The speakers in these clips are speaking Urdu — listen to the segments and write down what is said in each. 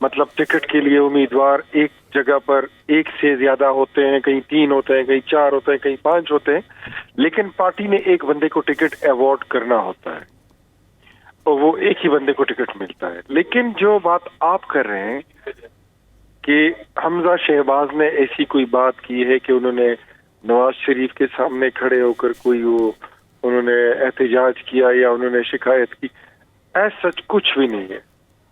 مطلب ٹکٹ کے لیے امیدوار ایک جگہ پر ایک سے زیادہ ہوتے ہیں, کہیں 3 ہوتے ہیں, کہیں 4 ہوتے ہیں, کہیں 5 ہوتے ہیں, لیکن پارٹی نے ایک بندے کو ٹکٹ ایوارڈ کرنا ہوتا ہے اور وہ ایک ہی بندے کو ٹکٹ ملتا ہے. لیکن جو بات آپ کر رہے ہیں کہ حمزہ شہباز نے ایسی کوئی بات کی ہے کہ انہوں نے نواز شریف کے سامنے کھڑے ہو کر کوئی انہوں نے احتجاج کیا یا انہوں نے شکایت کی, ایسا سچ کچھ بھی نہیں ہے.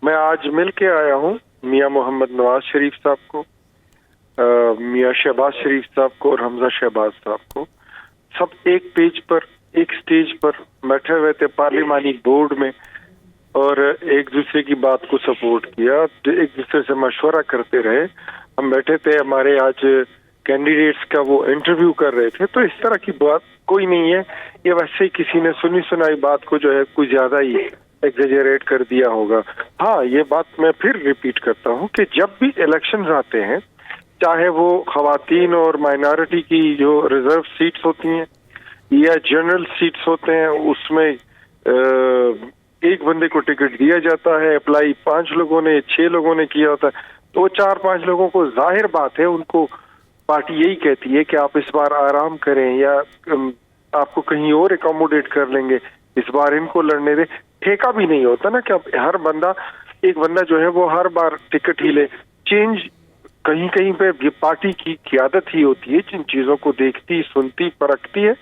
میں آج مل کے آیا ہوں میاں محمد نواز شریف صاحب کو, میاں شہباز شریف صاحب کو اور حمزہ شہباز صاحب کو. سب ایک پیج پر ایک سٹیج پر بیٹھے ہوئے تھے پارلیمانی بورڈ میں اور ایک دوسرے کی بات کو سپورٹ کیا, ایک دوسرے سے مشورہ کرتے رہے. ہم بیٹھے تھے, ہمارے آج کینڈیڈیٹس کا وہ انٹرویو کر رہے تھے, تو اس طرح کی بات کوئی نہیں ہے. یہ ویسے ہی کسی نے سنی سنائی بات کو جو ہے کچھ زیادہ ہی ایگزیجریٹ کر دیا ہوگا. ہاں, یہ بات میں پھر ریپیٹ کرتا ہوں کہ جب بھی الیکشنز آتے ہیں, چاہے وہ خواتین اور مائنارٹی کی جو ریزرو سیٹس ہوتی ہیں یا جنرل سیٹس ہوتے ہیں, اس میں ایک بندے کو ٹکٹ دیا جاتا ہے, اپلائی 5 لوگوں نے 6 لوگوں نے کیا ہوتا ہے, تو 4-5 لوگوں کو ظاہر بات ہے ان کو پارٹی یہی کہتی ہے کہ آپ اس بار آرام کریں یا آپ کو کہیں اور اکوموڈیٹ کر لیں گے, اس بار ان کو لڑنے دیں. ٹھیکہ بھی نہیں ہوتا نا کہ اب ہر بندہ ایک بندہ جو ہے وہ ہر بار ٹکٹ ہی لے. چینج کہیں کہیں پہ یہ پارٹی کی قیادت ہی ہوتی ہے جن چیزوں کو دیکھتی, سنتی, پرکھتی ہے,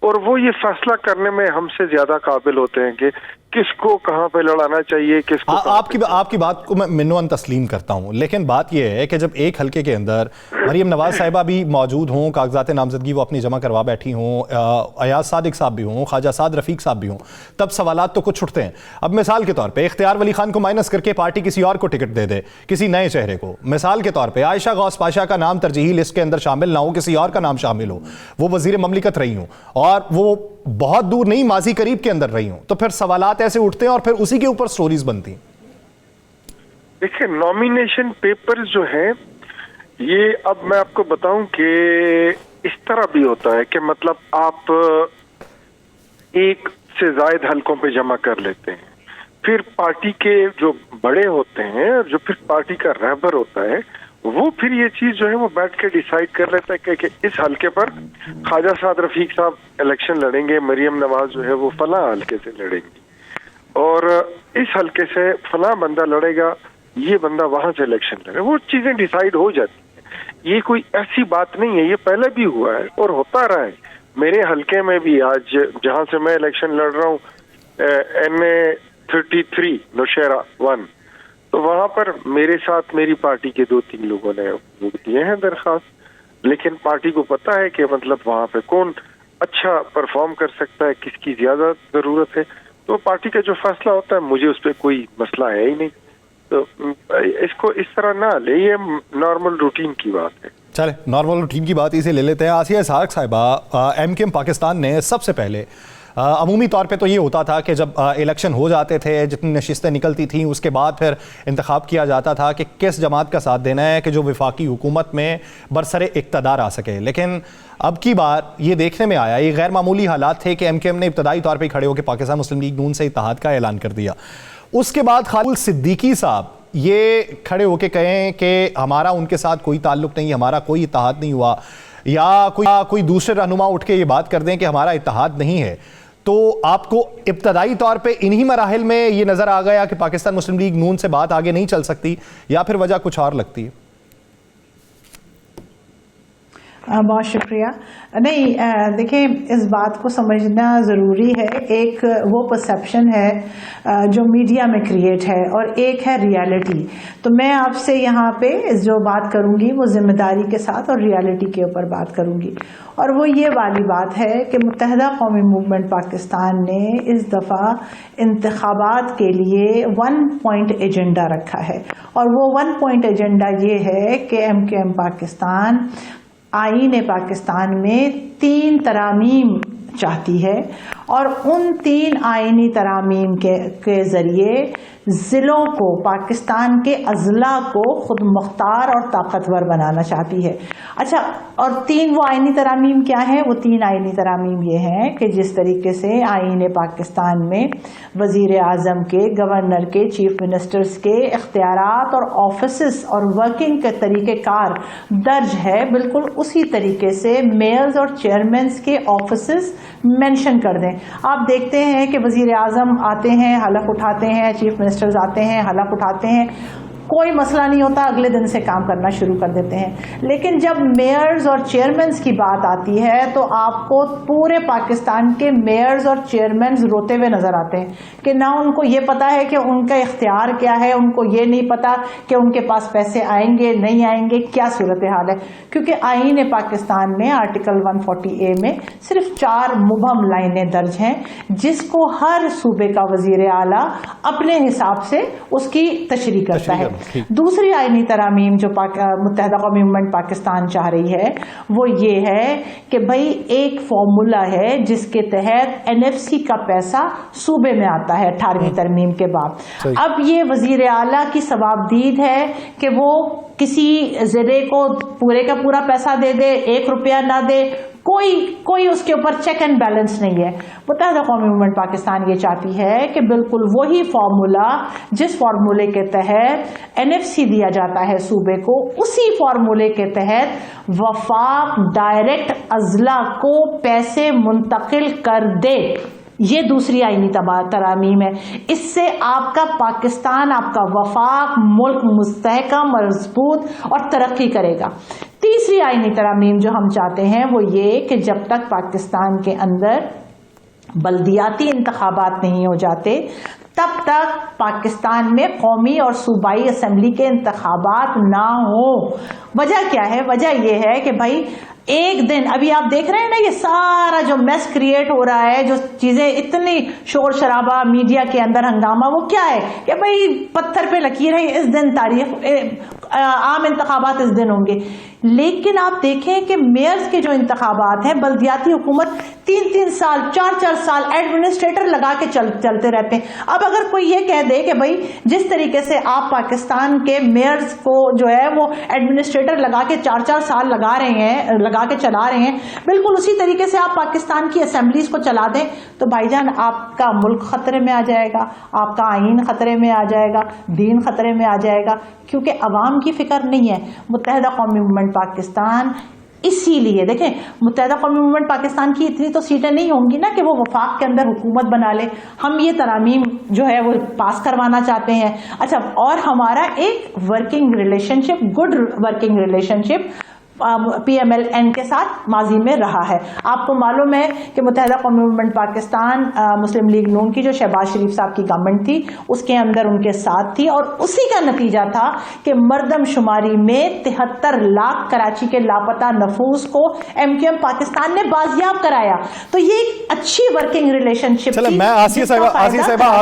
اور وہ یہ فیصلہ کرنے میں ہم سے زیادہ قابل ہوتے ہیں کہ کس کو کہاں پہ لڑانا چاہیے, کس کو. آپ کی بات کو میں منوان تسلیم کرتا ہوں, لیکن بات یہ ہے کہ جب ایک حلقے کے اندر مریم نواز صاحبہ بھی موجود ہوں, کاغذات نامزدگی وہ اپنی جمع کروا بیٹھی ہوں, ایاز صادق صاحب بھی ہوں, خواجہ سعد رفیق صاحب بھی ہوں, تب سوالات تو کچھ اٹھتے ہیں. اب مثال کے طور پہ اختیار ولی خان کو مائنس کر کے پارٹی کسی اور کو ٹکٹ دے دے, کسی نئے چہرے کو. مثال کے طور پہ عائشہ غوث پاشا کا نام ترجیحی لسٹ کے اندر شامل نہ ہو, کسی اور کا نام شامل ہو, وہ وزیر مملکت رہی ہوں اور وہ بہت دور نہیں ماضی قریب کے اندر رہی ہوں, تو پھر سوالات ایسے اٹھتے ہیں اور پھر اسی کے اوپر سٹوریز بنتی ہیں. دیکھیں, نامینیشن پیپر جو ہیں یہ, اب میں آپ کو بتاؤں کہ اس طرح بھی ہوتا ہے کہ مطلب آپ ایک سے زائد حلقوں پہ جمع کر لیتے ہیں, پھر پارٹی کے جو بڑے ہوتے ہیں, جو پھر پارٹی کا رہبر ہوتا ہے, وہ پھر یہ چیز جو ہے وہ بیٹھ کے ڈیسائیڈ کر لیتا ہے کہ اس حلقے پر خواجہ سعد رفیق صاحب الیکشن لڑیں گے, مریم نواز جو ہے وہ فلاں حلقے سے لڑیں گی, اور اس حلقے سے فلاں بندہ لڑے گا, یہ بندہ وہاں سے الیکشن لڑے. وہ چیزیں ڈیسائیڈ ہو جاتی ہیں. یہ کوئی ایسی بات نہیں ہے, یہ پہلے بھی ہوا ہے اور ہوتا رہا ہے. میرے حلقے میں بھی آج جہاں سے میں الیکشن لڑ رہا ہوں, NA33 نوشہرہ 1, تو وہاں پر میرے ساتھ میری پارٹی کے 2-3 لوگوں نے وہ دیے ہیں درخواست, لیکن پارٹی کو پتا ہے کہ مطلب وہاں پہ کون اچھا پرفارم کر سکتا ہے, کس کی زیادہ ضرورت ہے, تو پارٹی کا جو فیصلہ ہوتا ہے, مجھے اس پہ کوئی مسئلہ ہے ہی نہیں. تو اس کو اس طرح نہ لے, یہ نارمل روٹین کی بات ہے. چلے نارمل روٹین کی بات اسے لے لیتے ہیں. آسیہ اسحاق صاحبہ, MKM پاکستان نے سب سے پہلے عمومی طور پہ تو یہ ہوتا تھا کہ جب الیکشن ہو جاتے تھے, جتنی نشستیں نکلتی تھیں, اس کے بعد پھر انتخاب کیا جاتا تھا کہ کس جماعت کا ساتھ دینا ہے کہ جو وفاقی حکومت میں برسر اقتدار آ سکے. لیکن اب کی بار یہ دیکھنے میں آیا, یہ غیر معمولی حالات تھے کہ MKM نے ابتدائی طور پہ کھڑے ہو کے پاکستان مسلم لیگ نون سے اتحاد کا اعلان کر دیا. اس کے بعد خالد صدیقی صاحب یہ کھڑے ہو کے کہیں کہ ہمارا ان کے ساتھ کوئی تعلق نہیں, ہمارا کوئی اتحاد نہیں ہوا, یا کوئی دوسرے رہنما اٹھ کے یہ بات کر دیں کہ ہمارا اتحاد نہیں ہے. تو آپ کو ابتدائی طور پہ انہی مراحل میں یہ نظر آ گیا کہ پاکستان مسلم لیگ نون سے بات آگے نہیں چل سکتی, یا پھر وجہ کچھ اور لگتی ہے؟ بہت شکریہ. نہیں, دیکھیں, اس بات کو سمجھنا ضروری ہے. ایک وہ پرسیپشن ہے جو میڈیا میں کریٹ ہے اور ایک ہے ریالٹی. تو میں آپ سے یہاں پہ جو بات کروں گی وہ ذمہ داری کے ساتھ اور ریالٹی کے اوپر بات کروں گی, اور وہ یہ والی بات ہے کہ متحدہ قومی موومنٹ پاکستان نے اس دفعہ انتخابات کے لیے 1 پوائنٹ ایجنڈا رکھا ہے, اور وہ 1 پوائنٹ ایجنڈا یہ ہے کہ MKM پاکستان آئین پاکستان میں 3 ترامیم چاہتی ہے, اور ان 3 آئینی ترامیم کے ذریعے ضلعوں کو، پاکستان کے اضلاع کو خود مختار اور طاقتور بنانا چاہتی ہے. اچھا، اور 3 وہ آئینی ترامیم کیا ہیں؟ وہ 3 آئینی ترامیم یہ ہیں کہ جس طریقے سے آئین پاکستان میں وزیر اعظم کے، گورنر کے، چیف منسٹرز کے اختیارات اور آفیسز اور ورکنگ کے طریقہ کار درج ہے، بالکل اسی طریقے سے میئرز اور چیئرمینز کے آفیسز مینشن کر دیں. آپ دیکھتے ہیں کہ وزیر اعظم آتے ہیں، حلف اٹھاتے ہیں، چیف منسٹرز آتے ہیں، حلف اٹھاتے ہیں، کوئی مسئلہ نہیں ہوتا، اگلے دن سے کام کرنا شروع کر دیتے ہیں. لیکن جب میئرز اور چیئرمینز کی بات آتی ہے تو آپ کو پورے پاکستان کے میئرز اور چیئرمینز روتے ہوئے نظر آتے ہیں کہ نہ ان کو یہ پتا ہے کہ ان کا اختیار کیا ہے، ان کو یہ نہیں پتا کہ ان کے پاس پیسے آئیں گے نہیں آئیں گے، کیا صورتحال ہے. کیونکہ آئین پاکستان میں آرٹیکل 140A میں صرف 4 مبہم لائنیں درج ہیں جس کو ہر صوبے کا وزیر اعلیٰ اپنے حساب سے اس کی تشریح کرتا ہے. دوسری آئینی ترامیم جو متحدہ قومی موومنٹ پاکستان چاہ رہی ہے وہ یہ ہے کہ بھائی ایک فارمولا ہے جس کے تحت NFC کا پیسہ صوبے میں آتا ہے 18ویں ترمیم کے بعد. اب یہ وزیر اعلیٰ کی ثوابدید ہے کہ وہ کسی ضلع کو پورے کا پورا پیسہ دے دے، 1 روپیہ نہ دے، کوئی اس کے اوپر چیک اینڈ بیلنس نہیں ہے. متحدہ قومی موومنٹ پاکستان یہ چاہتی ہے کہ بالکل وہی فارمولا جس فارمولے کے تحت NFC دیا جاتا ہے صوبے کو، اسی فارمولے کے تحت وفاق ڈائریکٹ اضلاع کو پیسے منتقل کر دے. یہ دوسری آئینی ترامیم ہے. اس سے آپ کا پاکستان، آپ کا وفاق، ملک مستحکم، مضبوط اور ترقی کرے گا. تیسری آئینی ترامیم جو ہم چاہتے ہیں وہ یہ کہ جب تک پاکستان کے اندر بلدیاتی انتخابات نہیں ہو جاتے تب تک پاکستان میں قومی اور صوبائی اسمبلی کے انتخابات نہ ہوں. وجہ کیا ہے؟ وجہ یہ ہے کہ بھائی ایک دن ابھی آپ دیکھ رہے ہیں نا یہ سارا جو میس کریٹ ہو رہا ہے، جو چیزیں اتنی شور شرابہ میڈیا کے اندر ہنگامہ، وہ کیا ہے کہ بھائی پتھر پہ لکیر ہے، اس دن تاریخ عام انتخابات اس دن ہوں گے. لیکن آپ دیکھیں کہ میئرز کے جو انتخابات ہیں، بلدیاتی حکومت 3 سال 4 سال ایڈمنسٹریٹر لگا کے چلتے رہتے ہیں. اب اگر کوئی یہ کہہ دے کہ بھائی جس طریقے سے آپ پاکستان کے میئرز کو جو ہے وہ ایڈمنسٹریٹر لگا کے 4 سال لگا کے چلا رہے ہیں، بالکل اسی طریقے سے آپ پاکستان کی اسمبلیز کو چلا دیں تو بھائی جان آپ کا ملک خطرے میں آ جائے گا، آپ کا آئین خطرے میں آ جائے گا، دین خطرے میں آ جائے گا، کیونکہ عوام کی فکر نہیں ہے. متحدہ قومی موومنٹ پاکستان اسی لیے دیکھیں، متحدہ قومی موومنٹ پاکستان کی اتنی تو سیٹیں نہیں ہوں گی نا کہ وہ وفاق کے اندر حکومت بنا لے. ہم یہ ترامیم جو ہے وہ پاس کروانا چاہتے ہیں. اچھا، اور ہمارا ایک ورکنگ ریلیشن شپ، گڈ ورکنگ ریلیشن شپ PMLN کے ساتھ ماضی میں رہا ہے. آپ کو معلوم ہے کہ متحدہ قومی موومنٹ پاکستان مسلم لیگ نون کی جو شہباز شریف صاحب کی گورنمنٹ تھی اس کے اندر ان کے ساتھ تھی، اور اسی کا نتیجہ تھا کہ مردم شماری میں 73 لاکھ کراچی کے لاپتہ نفوس کو MQM پاکستان نے بازیاب کرایا. تو یہ ایک اچھی ورکنگ ریلیشن شپ تھی. میں آسیہ صاحبہ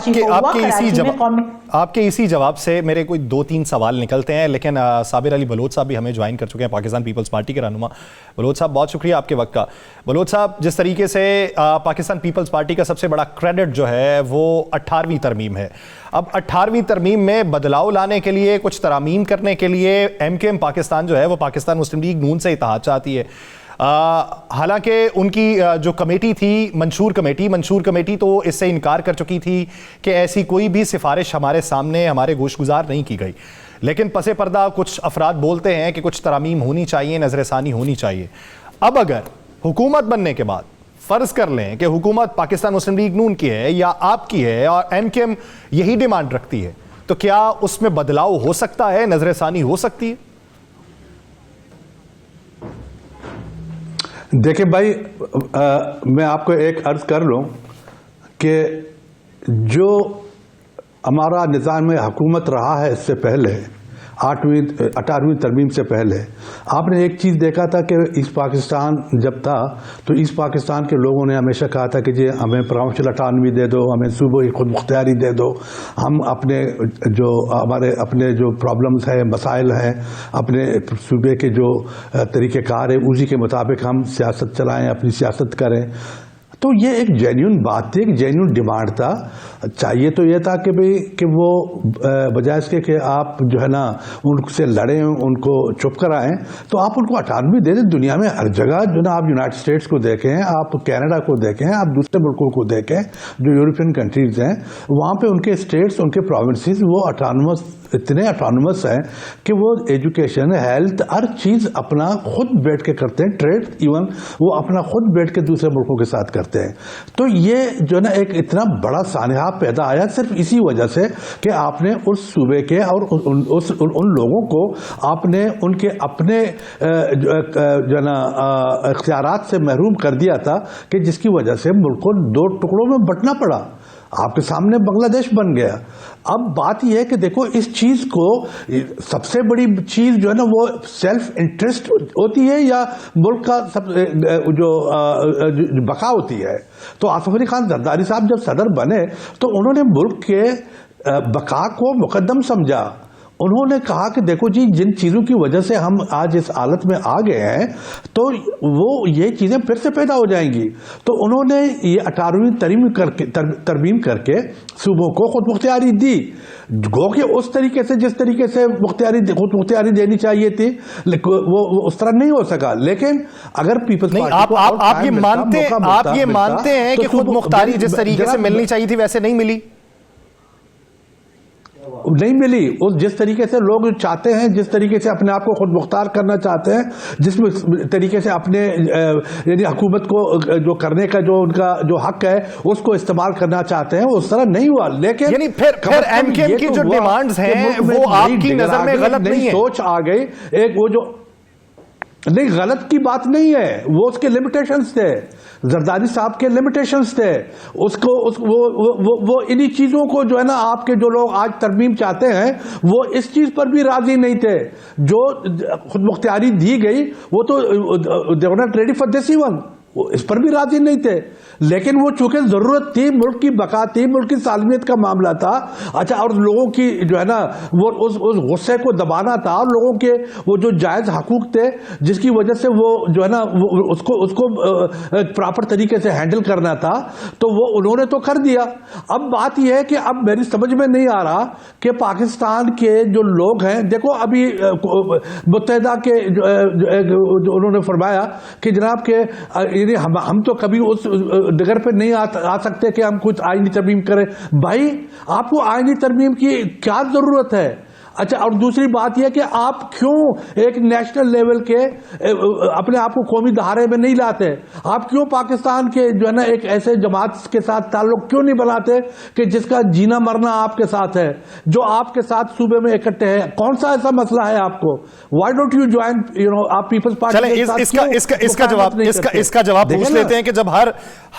آپ کے اسی جواب سے میرے کوئی 2-3 سوال نکلتے ہیں، لیکن صابر علی بلوچ صاحب بھی ہمیں جوائن کر چکے ہیں، پاکستان پیپلز پارٹی کے رہنما. بلوچ صاحب بہت شکریہ آپ کے وقت کا. بلوچ صاحب، جس طریقے سے پاکستان پیپلز پارٹی کا سب سے بڑا کریڈٹ جو ہے وہ 18ویں ترمیم ہے. اب 18ویں ترمیم میں بدلاؤ لانے کے لیے، کچھ ترامیم کرنے کے لیے MKM پاکستان جو ہے وہ پاکستان مسلم لیگ نون سے اتحاد چاہتی ہے. حالانکہ ان کی جو کمیٹی تھی، منشور کمیٹی تو اس سے انکار کر چکی تھی کہ ایسی کوئی بھی سفارش ہمارے سامنے، ہمارے گوش گزار نہیں کی گئی. لیکن پس پردہ کچھ افراد بولتے ہیں کہ کچھ ترامیم ہونی چاہیے، نظر ثانی ہونی چاہیے. اب اگر حکومت بننے کے بعد فرض کر لیں کہ حکومت پاکستان مسلم لیگ نون کی ہے یا آپ کی ہے اور MKM یہی ڈیمانڈ رکھتی ہے، تو کیا اس میں بدلاؤ ہو سکتا ہے، نظر ثانی ہو سکتی ہے؟ دیکھیں بھائی، میں آپ کو ایک عرض کر لوں کہ جو ہمارا نظام حکومت رہا ہے اس سے پہلے 18ویں ترمیم سے پہلے، آپ نے ایک چیز دیکھا تھا کہ ایسٹ پاکستان جب تھا تو ایسٹ پاکستان کے لوگوں نے ہمیشہ کہا تھا کہ جی ہمیں پراونشل اٹانومی دے دو، ہمیں صوبائی خود مختاری دے دو، ہم اپنے جو پرابلمز ہیں، مسائل ہیں، اپنے صوبے کے جو طریقہ کار ہے اسی کے مطابق ہم سیاست چلائیں، اپنی سیاست کریں. تو یہ ایک جینیون بات تھی, ایک جینیون ڈیمانڈ تھا. چاہیے تو یہ تھا کہ بھئی کہ وہ بجائے اس کے کہ آپ جو ہے نا ان سے لڑیں, ان کو چپ کرائیں, تو آپ ان کو اٹانومی دے دیں. دنیا میں ہر جگہ جو نا آپ یونائٹڈ اسٹیٹس کو دیکھیں, آپ کینیڈا کو دیکھیں, آپ دوسرے ملکوں کو دیکھیں جو یورپین کنٹریز ہیں, وہاں پہ ان کے اسٹیٹس, ان کے پروونسز وہ اتنے اٹانومس ہیں کہ وہ ایجوکیشن, ہیلتھ, ہر چیز اپنا خود بیٹھ کے کرتے ہیں. ٹریڈ ایون وہ اپنا خود بیٹھ کے دوسرے ملکوں کے ساتھ کرتے ہیں. تو یہ جو نا ایک اتنا بڑا سانحہ پیدا آیا صرف اسی وجہ سے کہ آپ نے اس صوبے کے اور ان لوگوں کو آپ نے ان کے اپنے جو نا اختیارات سے محروم کر دیا تھا, کہ جس کی وجہ سے ملک کو 2 ٹکڑوں میں بٹنا پڑا. آپ کے سامنے بنگلہ دیش بن گیا. اب بات یہ ہے کہ دیکھو اس چیز کو, سب سے بڑی چیز جو ہے نا وہ سیلف انٹرسٹ ہوتی ہے یا ملک کا جو بقا ہوتی ہے. تو آصف علی خان زرداری صاحب جب صدر بنے تو انہوں نے ملک کے بقا کو مقدم سمجھا. انہوں نے کہا کہ دیکھو جی, جن چیزوں کی وجہ سے ہم آج اس حالت میں آ گئے ہیں تو وہ یہ چیزیں پھر سے پیدا ہو جائیں گی. تو انہوں نے یہ 18ویں ترمیم کر کے صوبوں کو خود مختاری دی. گو کہ اس طریقے سے جس طریقے سے خود مختاری دینی چاہیے تھی وہ اس طرح نہیں ہو سکا. لیکن اگر پیپلز پارٹی آپ یہ مانتے ہیں کہ خود مختاری جس طریقے سے ملنی چاہیے تھی ویسے نہیں ملی؟ نہیں ملی. جس طریقے سے لوگ چاہتے ہیں, جس طریقے سے اپنے آپ کو خود مختار کرنا چاہتے ہیں, جس طریقے سے اپنے یعنی حکومت کو جو کرنے کا جو ان کا جو حق ہے اس کو استعمال کرنا چاہتے ہیں, اس طرح نہیں ہوا. لیکن یعنی پھر ایم کیو ایم کی جو ڈیمانڈز ہیں وہ آپ کی نظر میں غلط نہیں ہے؟ سوچ آ گئی ایک, وہ جو نہیں غلط کی بات نہیں ہے, وہ اس کے لمیٹیشنز تھے. زرداری صاحب کے لمیٹیشنز تھے. اس کو وہ انہی چیزوں کو جو ہے نا آپ کے جو لوگ آج ترمیم چاہتے ہیں وہ اس چیز پر بھی راضی نہیں تھے. جو خود مختاری دی گئی وہ تو they were not ready for this even, اس پر بھی راضی نہیں تھے. لیکن وہ چونکہ ضرورت تھی, ملک کی بقا تھی, ملک کی سالمیت کا معاملہ تھا. اچھا, اور لوگوں کی جو ہے نا وہ اس غصے کو دبانا تھا, اور لوگوں کے وہ جو جائز حقوق تھے جس کی وجہ سے وہ جو ہے نا اس کو پراپر طریقے سے ہینڈل کرنا تھا, تو وہ انہوں نے تو کر دیا. اب بات یہ ہے کہ اب میری سمجھ میں نہیں آ رہا کہ پاکستان کے جو لوگ ہیں, دیکھو ابھی متحدہ کے جو انہوں نے فرمایا کہ جناب کہ ہم تو کبھی اس ڈگر پہ نہیں آ سکتے کہ ہم کچھ آئینی ترمیم کریں. بھائی آپ کو آئینی ترمیم کی کیا ضرورت ہے؟ اچھا, اور دوسری بات یہ کہ آپ کیوں ایک نیشنل لیول کے اپنے آپ کو قومی دھارے میں نہیں لاتے؟ آپ کیوں پاکستان کے جو ہے نا ایک ایسے جماعت کے ساتھ تعلق کیوں نہیں بناتے کہ جس کا جینا مرنا آپ کے ساتھ ہے, جو آپ کے ساتھ صوبے میں اکٹھے ہیں؟ کون سا ایسا مسئلہ ہے آپ کو؟ وائی ڈونٹ یو جوائن آپ پیپلز پارٹی؟ اس کا جواب پوچھ لیتے ہیں کہ جب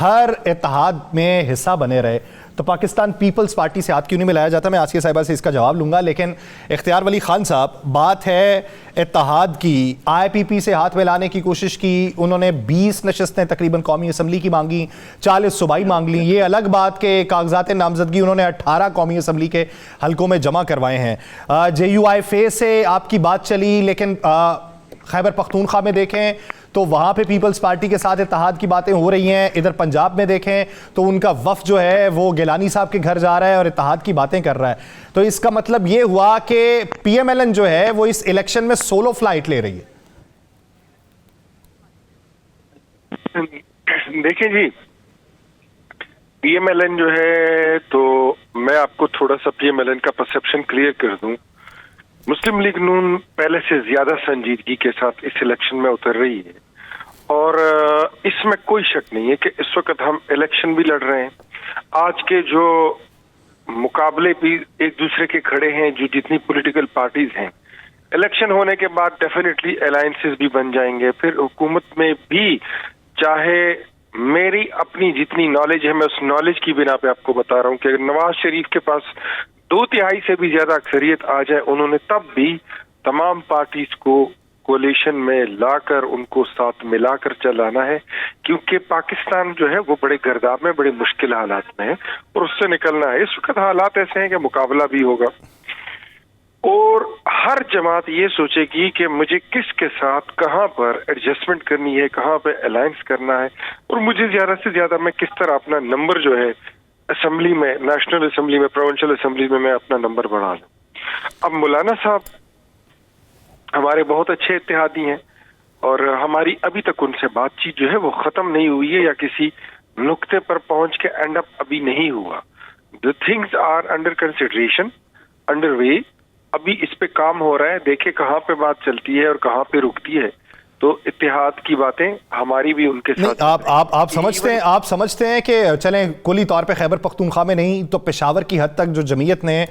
ہر اتحاد میں حصہ بنے رہے تو پاکستان پیپلز پارٹی سے ہاتھ کیوں نہیں ملایا جاتا؟ میں آج کے صاحبہ سے اس کا جواب لوں گا, لیکن اختیار ولی خان صاحب, بات ہے اتحاد کی. آئی پی پی سے ہاتھ ملانے کی کوشش کی, انہوں نے 20 نشستیں تقریباً قومی اسمبلی کی مانگی, 40 صوبائی مانگ لیں. یہ الگ بات کہ کاغذات نامزدگی انہوں نے 18 قومی اسمبلی کے حلقوں میں جمع کروائے ہیں. JUIF سے آپ کی بات چلی, لیکن خیبر پختونخوا میں دیکھیں تو وہاں پہ پیپلز پارٹی کے ساتھ اتحاد کی باتیں ہو رہی ہیں. ادھر پنجاب میں دیکھیں تو ان کا وفد جو ہے وہ گیلانی صاحب کے گھر جا رہا ہے اور اتحاد کی باتیں کر رہا ہے. تو اس کا مطلب یہ ہوا کہ PMLN جو ہے وہ اس الیکشن میں سولو فلائٹ لے رہی ہے. دیکھیں جی, PMLN جو ہے, تو میں آپ کو تھوڑا سا PMLN کا پرسپشن کلیئر کر دوں. مسلم لیگ نون پہلے سے زیادہ سنجیدگی کے ساتھ اس الیکشن میں اتر رہی ہے, اور اس میں کوئی شک نہیں ہے کہ اس وقت ہم الیکشن بھی لڑ رہے ہیں. آج کے جو مقابلے بھی ایک دوسرے کے کھڑے ہیں, جو جتنی پولیٹیکل پارٹیز ہیں, الیکشن ہونے کے بعد ڈیفینیٹلی الائنسز بھی بن جائیں گے. پھر حکومت میں بھی, چاہے میری اپنی جتنی نالج ہے, میں اس نالج کی بنا پہ آپ کو بتا رہا ہوں کہ نواز شریف کے پاس 2/3 سے بھی زیادہ اکثریت آ جائے, انہوں نے تب بھی تمام پارٹیز کو کولیشن میں لا کر ان کو ساتھ ملا کر چلانا ہے, کیونکہ پاکستان جو ہے وہ بڑے گرداب میں, بڑے مشکل حالات میں ہے اور اس سے نکلنا ہے. اس وقت حالات ایسے ہیں کہ مقابلہ بھی ہوگا. اور ہر جماعت یہ سوچے گی کہ مجھے کس کے ساتھ کہاں پر ایڈجسٹمنٹ کرنی ہے, کہاں پہ الائنس کرنا ہے, اور مجھے زیادہ سے زیادہ میں کس طرح اپنا نمبر جو ہے اسمبلی میں, نیشنل اسمبلی میں, پروونشل اسمبلی میں اپنا نمبر بڑھا لوں. اب مولانا صاحب ہمارے بہت اچھے اتحادی ہیں اور ہماری ابھی تک ان سے بات چیت جو ہے وہ ختم نہیں ہوئی ہے یا کسی نقطے پر پہنچ کے اینڈ اپ ابھی نہیں ہوا. The things are under consideration, underway. ابھی اس پہ کام ہو رہا ہے, دیکھیں کہاں پہ بات چلتی ہے اور کہاں پہ رکتی ہے. تو اتحاد کی باتیں ہماری بھی ان کے ساتھ. آپ سمجھتے ہیں کہ چلیں کلی طور پہ خیبر پختونخوا میں نہیں تو پشاور کی حد تک جو جمعیت نے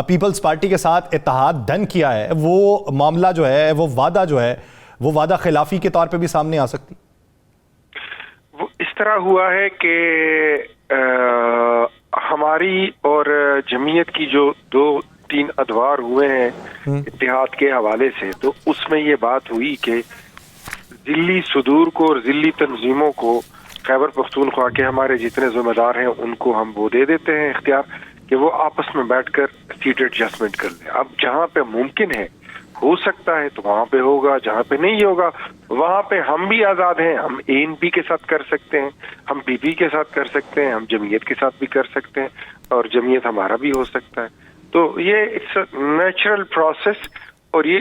پیپلز پارٹی کے ساتھ اتحاد ڈن کیا ہے, وہ معاملہ جو ہے, وہ وعدہ جو ہے, وہ وعدہ خلافی کے طور پہ بھی سامنے آ سکتی؟ وہ اس طرح ہوا ہے کہ ہماری اور جمعیت کی جو 2-3 ادوار ہوئے ہیں اتحاد کے حوالے سے, تو اس میں یہ بات ہوئی کہ ذلی صدور کو اور ذلی تنظیموں کو خیبر پختونخوا کے ہمارے جتنے ذمہ دار ہیں ان کو ہم وہ دے دیتے ہیں اختیار کہ وہ آپس میں بیٹھ کر سیٹ ایڈجسٹمنٹ کر لیں. اب جہاں پہ ممکن ہے ہو سکتا ہے تو وہاں پہ ہوگا, جہاں پہ نہیں ہوگا وہاں پہ ہم بھی آزاد ہیں. ہم ANP کے ساتھ کر سکتے ہیں, ہم PP کے ساتھ کر سکتے ہیں, ہم جمعیت کے ساتھ بھی کر سکتے ہیں, اور جمعیت ہمارا بھی ہو سکتا ہے. تو یہ اٹس اے نیچرل پروسیس, اور یہ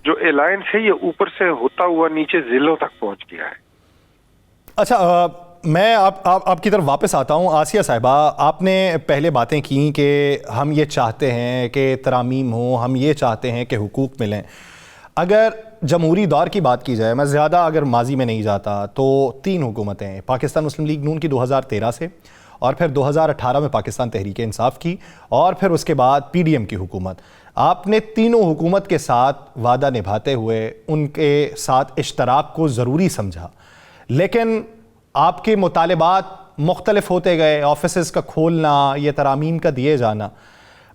جو الائنس ہے یہ اوپر سے ہوتا ہوا نیچے ضلعوں تک پہنچ گیا ہے. اچھا, میں آپ کی طرف واپس آتا ہوں. آسیہ صاحبہ, آپ نے پہلے باتیں کیں کہ ہم یہ چاہتے ہیں کہ ترامیم ہوں, ہم یہ چاہتے ہیں کہ حقوق ملیں. اگر جمہوری دور کی بات کی جائے, میں زیادہ اگر ماضی میں نہیں جاتا, تو 3 حکومتیں ہیں, پاکستان مسلم لیگ نون کی 2013 سے, اور پھر 2018 میں پاکستان تحریک انصاف کی, اور پھر اس کے بعد PDM کی حکومت. آپ نے تینوں حکومت کے ساتھ وعدہ نبھاتے ہوئے ان کے ساتھ اشتراک کو ضروری سمجھا, لیکن آپ کے مطالبات مختلف ہوتے گئے, آفیسز کا کھولنا, یہ ترامیم کا دیے جانا.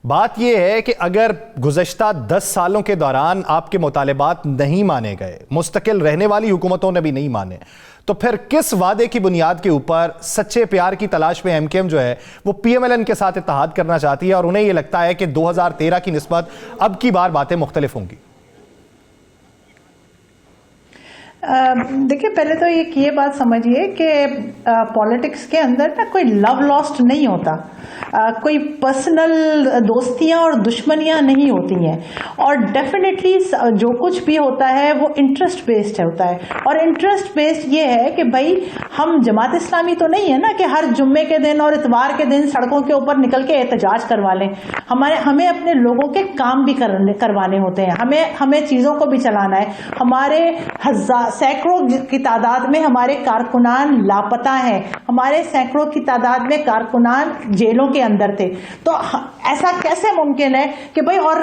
بات یہ ہے کہ اگر گزشتہ 10 سالوں کے دوران آپ کے مطالبات نہیں مانے گئے, مستقل رہنے والی حکومتوں نے بھی نہیں مانے, تو پھر کس وعدے کی بنیاد کے اوپر سچے پیار کی تلاش میں MKM جو ہے وہ PMLN کے ساتھ اتحاد کرنا چاہتی ہے, اور انہیں یہ لگتا ہے کہ 2013 کی نسبت اب کی بار باتیں مختلف ہوں گی؟ دیکھیں, پہلے تو یہ بات سمجھیے کہ پالیٹکس کے اندر نا کوئی لو لاسٹ نہیں ہوتا, کوئی پرسنل دوستیاں اور دشمنیاں نہیں ہوتی ہیں, اور ڈیفینیٹلی جو کچھ بھی ہوتا ہے وہ انٹرسٹ بیسڈ ہوتا ہے. اور انٹرسٹ بیسڈ یہ ہے کہ بھائی ہم جماعت اسلامی تو نہیں ہے نا کہ ہر جمعے کے دن اور اتوار کے دن سڑکوں کے اوپر نکل کے احتجاج کروا لیں. ہمیں اپنے لوگوں کے کام بھی کروانے ہوتے ہیں, ہمیں چیزوں کو بھی چلانا ہے. ہمارے سینکڑوں کی تعداد میں ہمارے کارکنان لاپتہ ہیں, ہمارے سینکڑوں کی تعداد میں کارکنان جیلوں کے اندر تھے. تو ایسا کیسے ممکن ہے کہ بھائی, اور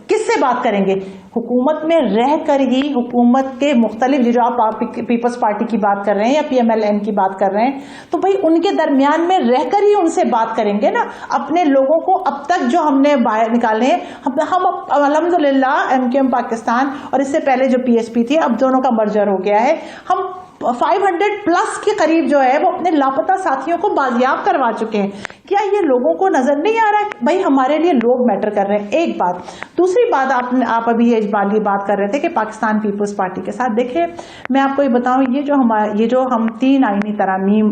کس سے بات کریں گے؟ حکومت میں رہ کر ہی حکومت کے مختلف, جو آپ پیپلز پارٹی کی بات کر رہے ہیں یا PMLN کی بات کر رہے ہیں, تو بھائی ان کے درمیان میں رہ کر ہی ان سے بات کریں گے نا. اپنے لوگوں کو اب تک جو ہم نے باہر نکالے ہیں, ہم الحمدللہ MKM پاکستان اور اس سے پہلے جو PSP تھی, اب دونوں کا مرجر ہو گیا ہے, ہم 500+ کے قریب جو ہے وہ اپنے لاپتہ ساتھیوں کو بازیاب کروا چکے ہیں. کیا یہ لوگوں کو نظر نہیں آ رہا ہے بھائی ہمارے لیے لوگ میٹر کر رہے ہیں؟ ایک بات. دوسری بات, آپ ابھی یہ بات کر رہے تھے کہ پاکستان پیپلز پارٹی کے ساتھ, دیکھیں میں آپ کو یہ بتاؤں, یہ جو ہم 3 آئینی ترامیم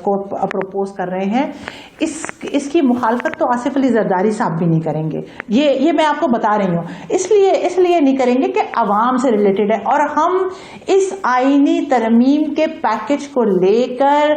کو پروپوز کر رہے ہیں, اس کی مخالفت تو آصف علی زرداری صاحب بھی نہیں کریں گے. یہ میں آپ کو بتا رہی ہوں, اس لیے نہیں کریں گے کہ عوام سے ریلیٹڈ ہے, اور ہم اس آئینی ترمیم کے پیکج کو لے کر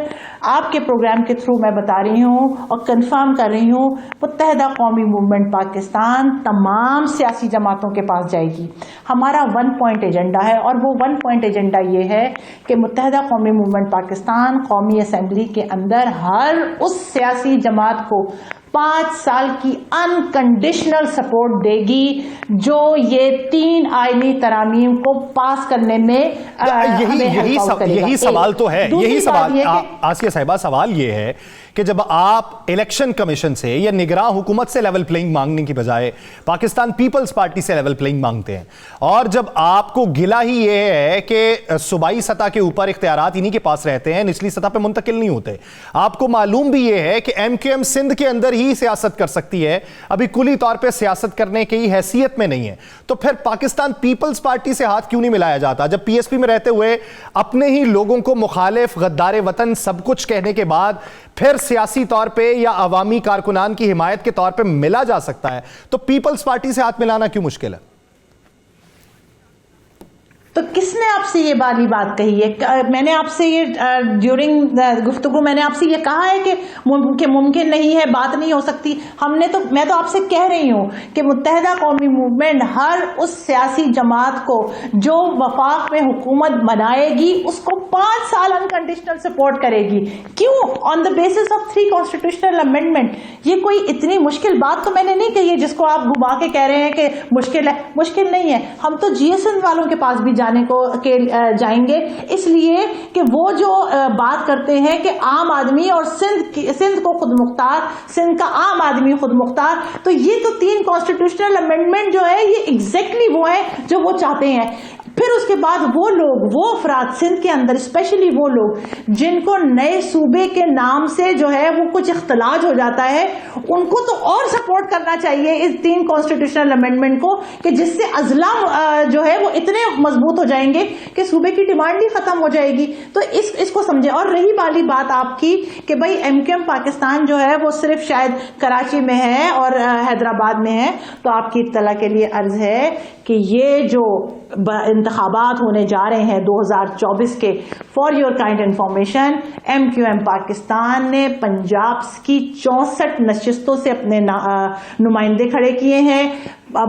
آپ کے پروگرام کے تھرو میں بتا رہی ہوں اور کنفرم کر رہی ہوں, متحدہ قومی موومنٹ پاکستان تمام سیاسی جماعتوں کے پاس جائے گی. ہمارا 1 پوائنٹ ایجنڈا ہے, اور وہ 1 پوائنٹ ایجنڈا یہ ہے کہ متحدہ قومی موومنٹ پاکستان قومی اسمبلی کے اندر ہر اس سیاسی جماعت کو 5 سال کی انکنڈیشنل سپورٹ دے گی جو یہ 3 آئینی ترامیم کو پاس کرنے میں یہی سوال تو ہے. یہی سوال آسیہ صاحبہ, سوال یہ ہے کہ جب آپ الیکشن کمیشن سے یا نگراں حکومت سے لیول پلینگ مانگنے کی بجائے پاکستان پیپلز پارٹی سے لیول پلینگ مانگتے ہیں, اور جب آپ کو گلہ ہی یہ ہے کہ صوبائی سطح کے اوپر اختیارات انہی کے پاس رہتے ہیں, نچلی سطح پہ منتقل نہیں ہوتے, آپ کو معلوم بھی یہ ہے کہ MKM سندھ کے اندر ہی ہی سیاست کر سکتی ہے, ابھی کلی طور پہ سیاست کرنے کی حیثیت میں نہیں ہے, تو پھر پاکستان پیپلز پارٹی سے ہاتھ کیوں نہیں ملایا جاتا؟ جب پی ایس پی میں رہتے ہوئے اپنے ہی لوگوں کو مخالف, غدار وطن سب کچھ کہنے کے بعد پھر سیاسی طور پہ یا عوامی کارکنان کی حمایت کے طور پہ ملا جا سکتا ہے, تو پیپلز پارٹی سے ہاتھ ملانا کیوں مشکل ہے؟ تو کس نے آپ سے یہ والی بات کہی ہے؟ میں نے آپ سے یہ ڈیورنگ گفتگو میں نے آپ سے یہ کہا ہے کہ ممکن نہیں ہے, بات نہیں ہو سکتی. میں تو آپ سے کہہ رہی ہوں کہ متحدہ قومی موومنٹ ہر اس سیاسی جماعت کو جو وفاق میں حکومت بنائے گی اس کو 5 سال انکنڈیشنل سپورٹ کرے گی. کیوں؟ On the basis of 3 constitutional amendment. یہ کوئی اتنی مشکل بات تو میں نے نہیں کہی ہے جس کو آپ گھما کے کہہ رہے ہیں کہ مشکل ہے. مشکل نہیں ہے. ہم تو جی ایس این والوں کے پاس بھی جانے کو جائیں گے, اس لیے کہ وہ جو بات کرتے ہیں کہ عام آدمی اور سندھ کو خود مختار, سندھ کا عام آدمی خود مختار, تو یہ تو 3 کانسٹیٹیوشنل امینڈمنٹ جو ہے یہ ایگزیکٹلی وہ ہے جو وہ چاہتے ہیں. پھر اس کے بعد وہ لوگ, وہ افراد سندھ کے اندر اسپیشلی وہ لوگ جن کو نئے صوبے کے نام سے جو ہے وہ کچھ اختلاج ہو جاتا ہے, ان کو تو اور سپورٹ کرنا چاہیے اس 3 کانسٹیٹیوشنل امینڈمنٹ کو, کہ جس سے اضلاع جو ہے وہ اتنے مضبوط ہو جائیں گے کہ صوبے کی ڈیمانڈ ہی ختم ہو جائے گی. تو اس کو سمجھے. اور رہی والی بات آپ کی کہ بھائی ایم کیو ایم پاکستان جو ہے وہ صرف شاید کراچی میں ہے اور حیدرآباد میں ہے, تو آپ کی اطلاع کے لیے عرض ہے کہ یہ جو انتخابات ہونے جا رہے ہیں 2024 کے, for your kind information, M Q M Pakistan نے پنجاب کی 64 نشستوں سے اپنے نمائندے کھڑے کیے ہیں,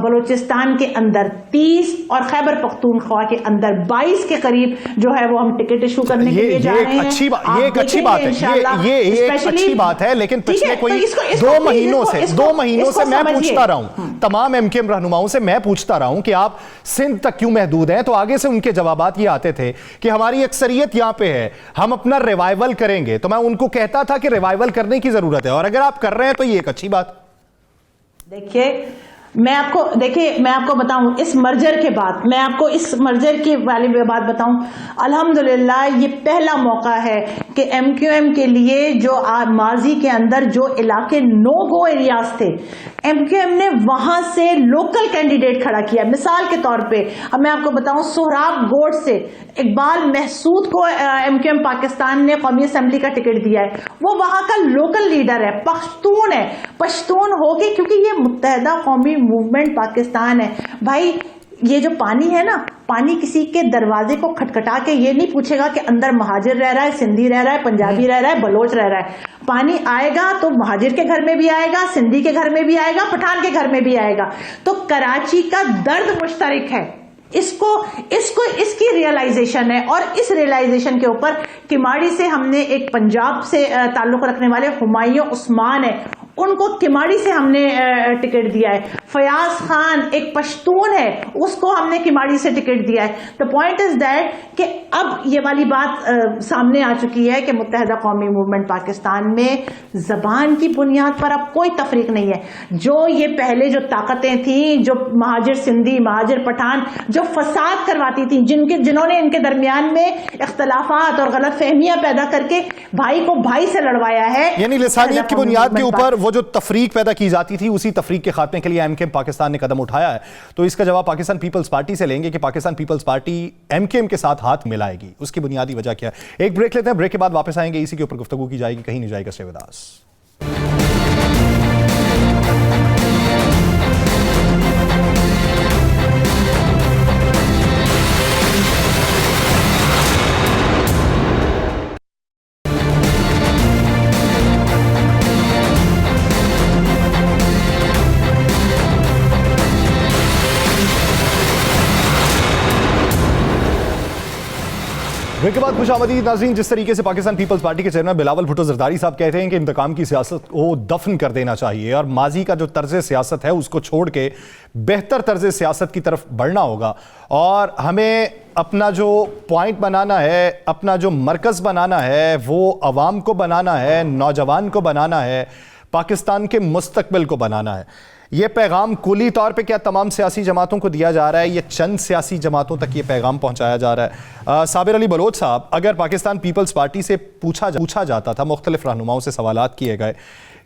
بلوچستان کے اندر 30 اور خیبر پختونخوا کے اندر 22 کے قریب جو ہے وہ ہم ٹکٹ ایشو کرنے کے لیے جا رہے ہیں. یہ ایک اچھی بات ہے, یہ ایک اچھی بات ہے, لیکن پچھلے کوئی 2 مہینوں سے میں پوچھتا رہا ہوں, تمام ایم کیو ایم رہنماؤں سے میں پوچھتا رہا ہوں کہ آپ سندھ تک کیوں محدود ہیں, تو آگے سے ان کے جوابات یہ آتے تھے کہ ہماری اکثریت یہاں پہ ہے, ہم اپنا ریوائیول کریں گے. تو میں ان کو کہتا تھا کہ ریوائیول کرنے کی ضرورت ہے, اور اگر آپ کر رہے ہیں تو یہ ایک اچھی بات. دیکھیے میں آپ کو بتاؤں اس مرجر کے بعد, میں آپ کو اس مرجر کی والی بات بتاؤں. الحمدللہ یہ پہلا موقع ہے کہ ایم کیو ایم کے لیے جو ماضی کے اندر جو علاقے نو گو ایریاز تھے, ایم کیو ایم نے وہاں سے لوکل کینڈیڈیٹ کھڑا کیا. مثال کے طور پہ اب میں آپ کو بتاؤں, سہراب گوڈ سے اقبال محسود کو ایم کیو ایم پاکستان نے قومی اسمبلی کا ٹکٹ دیا ہے. وہ وہاں کا لوکل لیڈر ہے, پختون ہے, پشتون ہو کے, کیونکہ یہ متحدہ قومی موومنٹ پاکستان ہے. بھائی یہ جو پانی ہے نا, پانی کسی کے دروازے کو کھٹکھٹا کے یہ نہیں پوچھے گا کہ اندر مہاجر رہ رہا ہے, سندھی رہ رہا ہے, پنجابی رہ رہا ہے, بلوچ رہ رہا ہے. پانی آئے گا تو مہاجر کے گھر میں بھی آئے گا, سندھی کے گھر میں بھی آئے گا, پٹھان کے گھر میں بھی آئے گا. تو کراچی کا درد مشترک ہے, اس کی ریئلائزیشن ہے. اور اس ریئلائزیشن کے اوپر کماڑی سے ہم نے ایک پنجاب سے تعلق رکھنے والے ہمایوں عثمان ہے, ان کو کماڑی سے ہم نے ٹکٹ دیا ہے. فیاض خان ایک پشتون ہے, اس کو ہم نے کماڑی سے ٹکٹ دیا ہے. دا پوائنٹ از دیٹ کہ اب یہ والی بات سامنے آ چکی ہے کہ متحدہ قومی موومنٹ پاکستان میں زبان کی بنیاد پر اب کوئی تفریق نہیں ہے. جو یہ پہلے جو طاقتیں تھیں, جو مہاجر سندھی, مہاجر پٹھان, جو فساد کرواتی تھیں, جنہوں نے ان کے درمیان میں اختلافات اور غلط فہمیاں پیدا کر کے بھائی کو بھائی سے لڑوایا ہے, یعنی لسانیت کی بنیاد کے اوپر وہ جو تفریق پیدا کی جاتی تھی, اسی تفریق کے خاتمے کے لیے ایم کیو ایم پاکستان نے قدم اٹھایا ہے. تو اس کا جواب پاکستان پیپلز پارٹی سے لیں گے کہ Pakistan Peoples Party M Q M کے ساتھ ہاتھ ملائے گی. اس کی بنیادی وجہ کیا ہے؟ ایک بریک لیتے ہیں, بریک کے بعد واپس آئیں گے, اسی کے اوپر گفتگو کی جائے گی, کہیں نہیں جائے گا. Stay with us. بریک کے بعد خوش آمدید ناظرین. جس طریقے سے پاکستان پیپلز پارٹی کے چیئرمین بلاول بھٹو زرداری صاحب کہتے ہیں کہ انتقام کی سیاست کو دفن کر دینا چاہیے اور ماضی کا جو طرز سیاست ہے اس کو چھوڑ کے بہتر طرز سیاست کی طرف بڑھنا ہوگا, اور ہمیں اپنا جو پوائنٹ بنانا ہے, اپنا جو مرکز بنانا ہے, وہ عوام کو بنانا ہے, نوجوان کو بنانا ہے, پاکستان کے مستقبل کو بنانا ہے. یہ پیغام کلی طور پہ کیا تمام سیاسی جماعتوں کو دیا جا رہا ہے یا چند سیاسی جماعتوں تک یہ پیغام پہنچایا جا رہا ہے؟ صابر علی بلوچ صاحب، اگر پاکستان پیپلز پارٹی سے پوچھا جاتا تھا، مختلف رہنماؤں سے سوالات کیے گئے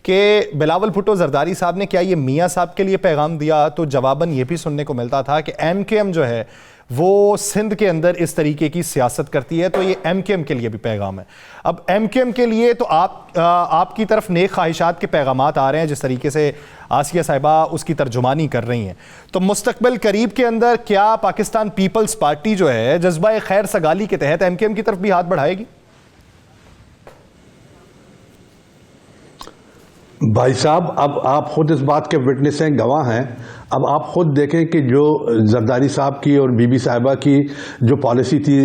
کہ بلاول بھٹو زرداری صاحب نے کیا یہ میاں صاحب کے لیے پیغام دیا، تو جواباً یہ بھی سننے کو ملتا تھا کہ ایم کے ایم جو ہے وہ سندھ کے اندر اس طریقے کی سیاست کرتی ہے، تو یہ ایم کے ایم کے لیے بھی پیغام ہے۔ اب ایم کے ایم کے لیے تو آپ کی طرف نیک خواہشات کے پیغامات آ رہے ہیں، جس طریقے سے آسیہ صاحبہ اس کی ترجمانی کر رہی ہیں، تو مستقبل قریب کے اندر کیا پاکستان پیپلز پارٹی جو ہے جذبہ خیر سگالی کے تحت ایم کے ایم کی طرف بھی ہاتھ بڑھائے گی؟ بھائی صاحب، اب آپ خود اس بات کے وٹنس ہیں، گواہ ہیں۔ اب آپ خود دیکھیں کہ جو زرداری صاحب کی اور بی بی صاحبہ کی جو پالیسی تھی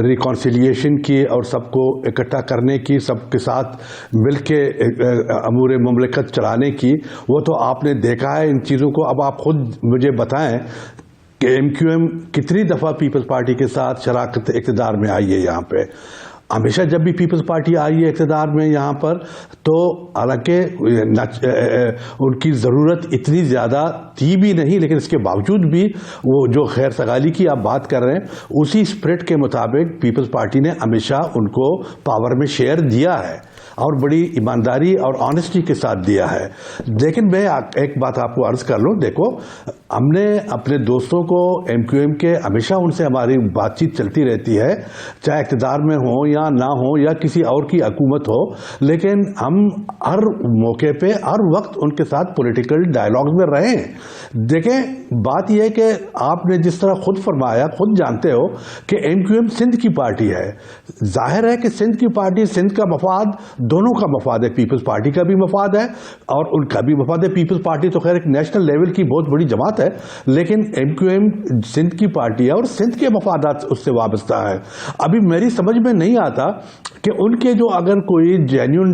ریکانسیلیشن کی اور سب کو اکٹھا کرنے کی، سب کے ساتھ مل کے امور مملکت چلانے کی، وہ تو آپ نے دیکھا ہے ان چیزوں کو۔ اب آپ خود مجھے بتائیں کہ ایم کیو ایم کتنی دفعہ پیپلز پارٹی کے ساتھ شراکت اقتدار میں آئی ہے یہاں پہ؟ ہمیشہ جب بھی پیپلز پارٹی آئی ہے اقتدار میں یہاں پر، تو حالانکہ ان کی ضرورت اتنی زیادہ تھی بھی نہیں، لیکن اس کے باوجود بھی وہ جو خیر سگالی کی آپ بات کر رہے ہیں، اسی اسپرٹ کے مطابق پیپلز پارٹی نے ہمیشہ ان کو پاور میں شیئر دیا ہے اور بڑی ایمانداری اور آنیسٹی کے ساتھ دیا ہے۔ لیکن میں ایک بات آپ کو عرض کر لوں، دیکھو ہم نے اپنے دوستوں کو ایم کیو ایم کے ہمیشہ ان سے ہماری بات چیت چلتی رہتی ہے، چاہے اقتدار میں ہوں یا نہ ہوں یا کسی اور کی حکومت ہو، لیکن ہم ہر موقع پہ ہر وقت ان کے ساتھ پولیٹیکل ڈائلاگ میں رہے ہیں۔ دیکھیں بات یہ ہے کہ آپ نے جس طرح خود فرمایا، خود جانتے ہو کہ ایم کیو ایم سندھ کی پارٹی ہے۔ ظاہر ہے کہ سندھ کی پارٹی، سندھ کا مفاد، دونوں کا مفاد ہے، پیپلز پارٹی کا بھی مفاد ہے اور ان کا بھی مفاد ہے۔ پیپلز پارٹی تو خیر ایک نیشنل لیول کی بہت بڑی جماعت ہے، لیکن ایم کیو ایم سندھ کی پارٹی ہے اور سندھ کے مفادات اس سے وابستہ ہے۔ ابھی میری سمجھ میں نہیں آتا کہ ان کے جو اگر کوئی جینیون